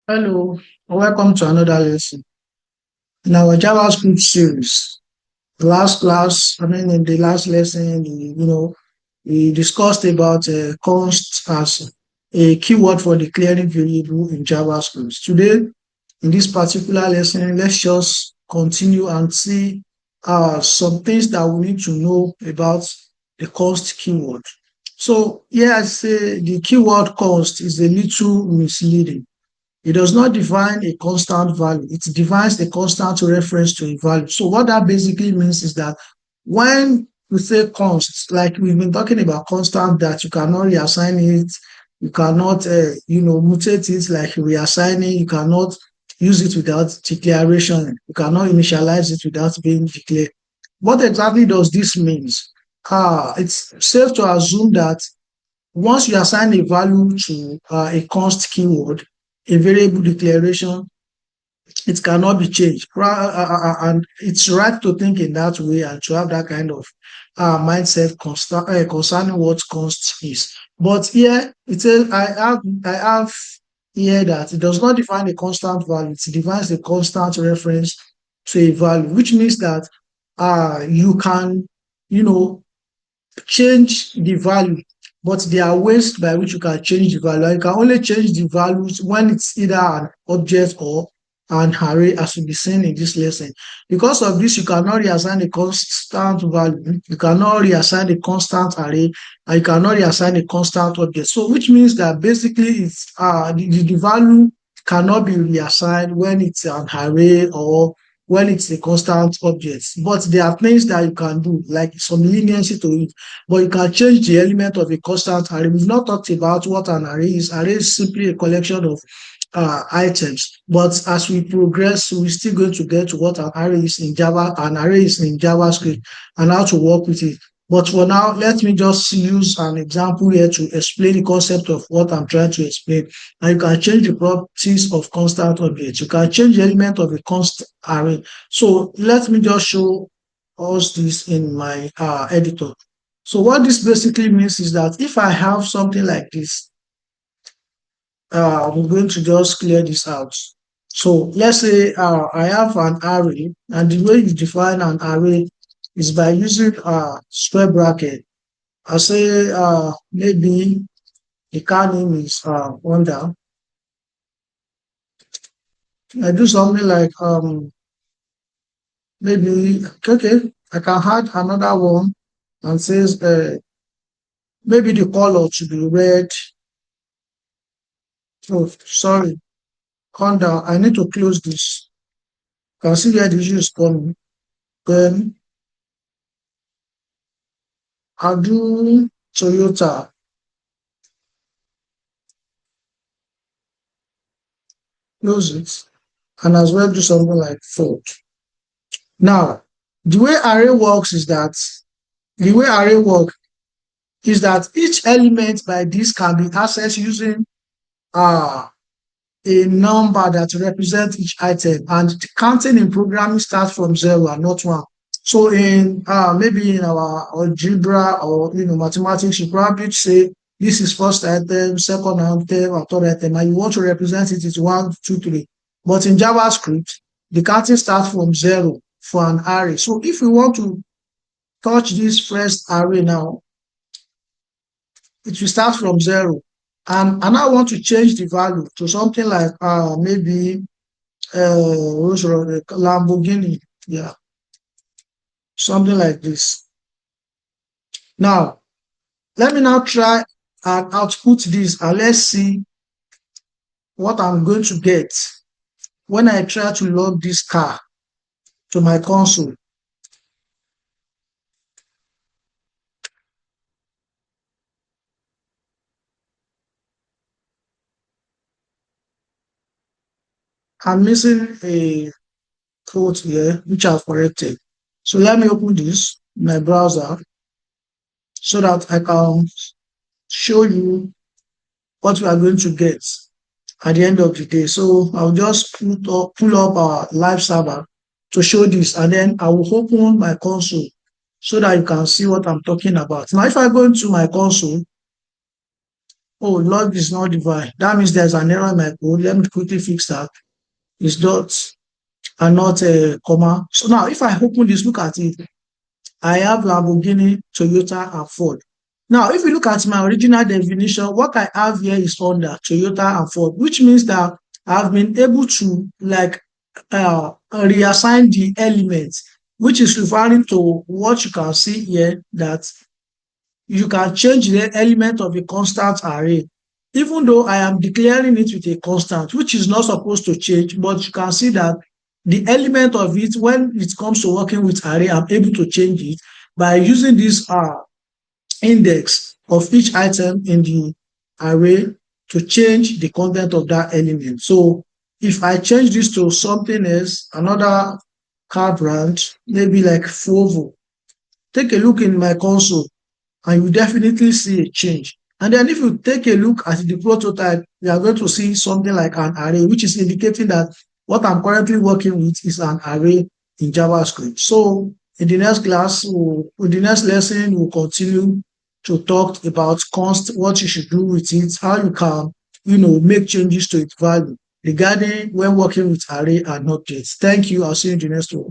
Hello, welcome to another lesson in our JavaScript series. In the last lesson, we discussed about const as a keyword for declaring variable in JavaScript. Today, in this particular lesson, let's just continue and see some things that we need to know about the const keyword. So here I say the keyword const is a little misleading. It does not define a constant value. It defines a constant reference to a value. So what that basically means is that when we say const, like we've been talking about constant, that you cannot reassign it, you cannot, mutate it like reassigning, you cannot use it without declaration, you cannot initialize it without being declared. What exactly does this mean? It's safe to assume that once you assign a value to a const keyword, a variable declaration, it cannot be changed. And it's right to think in that way and to have that kind of mindset concerning what const is. But here it says I have here that it does not define a constant value, it defines a constant reference to a value, which means that you can, you know, change the value, but there are ways by which you can change the value. You can only change the values when it's either an object or an array, as will be seen in this lesson. Because of this, you cannot reassign a constant value, you cannot reassign a constant array, and you cannot reassign a constant object. So which means that basically it's the value cannot be reassigned when it's an array or when it's a constant object. But there are things that you can do, like some leniency to it. But you can change the element of a constant array. We've not talked about what an array is. Array is simply a collection of items. But as we progress, we're still going to get to what an array is in Java. An array is in JavaScript and how to work with it. But for now, let me just use an example here to explain the concept of what I'm trying to explain. And you can change the properties of constant objects. You can change the element of a constant array. So let me just show us this in my editor. So what this basically means is that if I have something like this, I'm going to just clear this out. So let's say I have an array, and the way you define an array is by using a square bracket. I say maybe the car name is Honda. I do something like maybe okay, I can add another one and says maybe the color should be red. Oh, sorry, Honda. I need to close this. You can see where the issue is coming. Then I'll do Toyota. Close it. And as well do something like Ford. Now, the way array works is that each element by this can be accessed using uh, a number that represents each item, and the counting in programming starts from zero and not one. So in maybe in our algebra or mathematics, you probably say this is first item, second item, or third item, and you want to represent it as one, two, three. But in JavaScript, the counting starts from zero for an array. So if we want to touch this first array now, it will start from zero. And I want to change the value to something like maybe Lamborghini. Yeah, something like this. Now, let me now try and output this, and let's see what I'm going to get when I try to load this car to my console. I'm missing a code here, which I've corrected. So let me open this in my browser so that I can show you what we are going to get at the end of the day. So I'll just pull up our live server to show this, and then I will open my console so that you can see what I'm talking about. Now, if I go into my console, Oh, log is not divide. That means there's an error in my code. Let me quickly fix that. It's dot and not a comma. So now if I open this, look at it. I have Lamborghini, Toyota, and Ford. Now, if you look at my original definition, what I have here is under Toyota and Ford, which means that I've been able to like reassign the elements, which is referring to what you can see here, that you can change the element of a constant array, even though I am declaring it with a constant, which is not supposed to change, but you can see that the element of it, when it comes to working with array, I'm able to change it by using this index of each item in the array to change the content of that element. So if I change this to something else, another car brand, maybe like Volvo, take a look in my console and you definitely see a change. And then if you take a look at the prototype, you are going to see something like an array, which is indicating that what I'm currently working with is an array in JavaScript. So in the next class, in the next lesson, we'll continue to talk about const, what you should do with it, how you can, make changes to its value regarding when working with array and objects. Thank you. I'll see you in the next one.